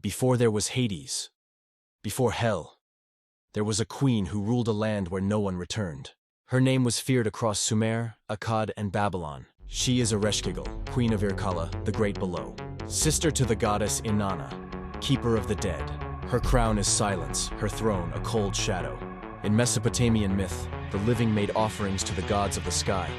Before there was Hades, before hell, there was a queen who ruled a land where no one returned. Her name was feared across Sumer, Akkad, and Babylon. She is Ereshkigal, queen of Irkalla, the great below. Sister to the goddess Inanna, keeper of the dead. Her crown is silence, her throne a cold shadow. In Mesopotamian myth, the living made offerings to the gods of the sky,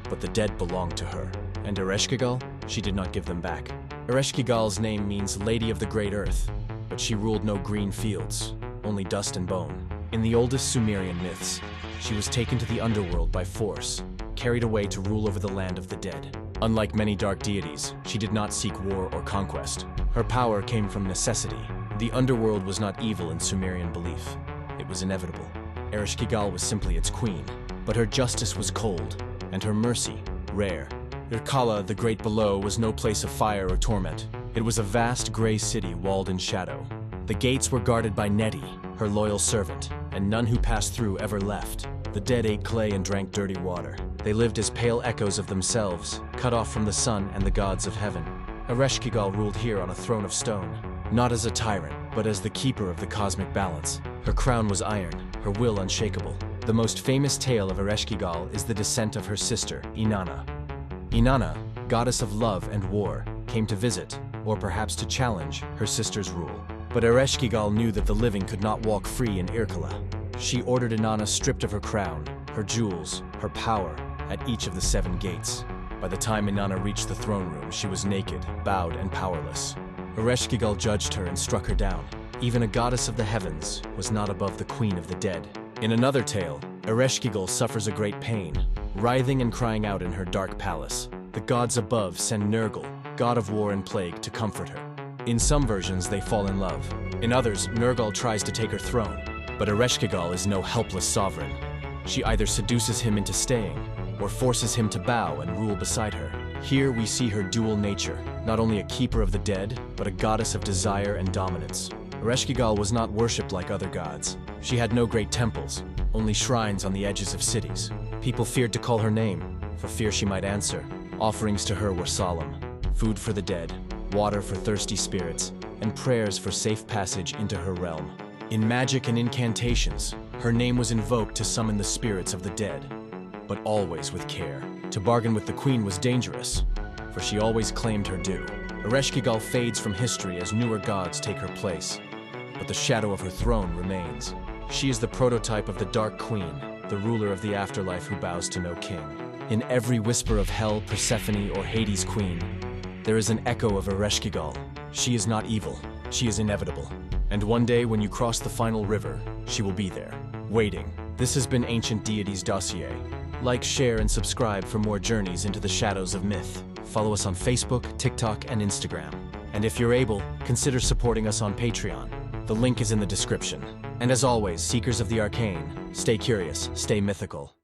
but the dead belonged to her. And Ereshkigal, she did not give them back. Ereshkigal's name means Lady of the Great Earth, but she ruled no green fields, only dust and bone. In the oldest Sumerian myths, she was taken to the Underworld by force, carried away to rule over the land of the dead. Unlike many dark deities, she did not seek war or conquest. Her power came from necessity. The Underworld was not evil in Sumerian belief. It was inevitable. Ereshkigal was simply its queen, but her justice was cold, and her mercy rare. Irkalla, the great below, was no place of fire or torment. It was a vast gray city walled in shadow. The gates were guarded by Neti, her loyal servant, and none who passed through ever left. The dead ate clay and drank dirty water. They lived as pale echoes of themselves, cut off from the sun and the gods of heaven. Ereshkigal ruled here on a throne of stone, not as a tyrant, but as the keeper of the cosmic balance. Her crown was iron, her will unshakable. The most famous tale of Ereshkigal is the descent of her sister, Inanna. Inanna, goddess of love and war, came to visit, or perhaps to challenge, her sister's rule. But Ereshkigal knew that the living could not walk free in Irkalla. She ordered Inanna stripped of her crown, her jewels, her power, at each of the 7 gates. By the time Inanna reached the throne room, she was naked, bowed, and powerless. Ereshkigal judged her and struck her down. Even a goddess of the heavens was not above the queen of the dead. In another tale, Ereshkigal suffers a great pain, writhing and crying out in her dark palace. The gods above send Nergal, god of war and plague, to comfort her. In some versions, they fall in love. In others, Nergal tries to take her throne. But Ereshkigal is no helpless sovereign. She either seduces him into staying, or forces him to bow and rule beside her. Here we see her dual nature, not only a keeper of the dead, but a goddess of desire and dominance. Ereshkigal was not worshipped like other gods. She had no great temples, only shrines on the edges of cities. People feared to call her name, for fear she might answer. Offerings to her were solemn: food for the dead, water for thirsty spirits, and prayers for safe passage into her realm. In magic and incantations, her name was invoked to summon the spirits of the dead, but always with care. To bargain with the queen was dangerous, for she always claimed her due. Ereshkigal fades from history as newer gods take her place, but the shadow of her throne remains. She is the prototype of the Dark Queen, the ruler of the afterlife who bows to no king. In every whisper of hell, Persephone, or Hades' queen, there is an echo of Ereshkigal. She is not evil, she is inevitable. And one day, when you cross the final river, she will be there, waiting. This has been Ancient Deities Dossier. Like, share, and subscribe for more journeys into the shadows of myth. Follow us on Facebook, TikTok, and Instagram. And if you're able, consider supporting us on Patreon. The link is in the description. And as always, seekers of the arcane, stay curious, stay mythical.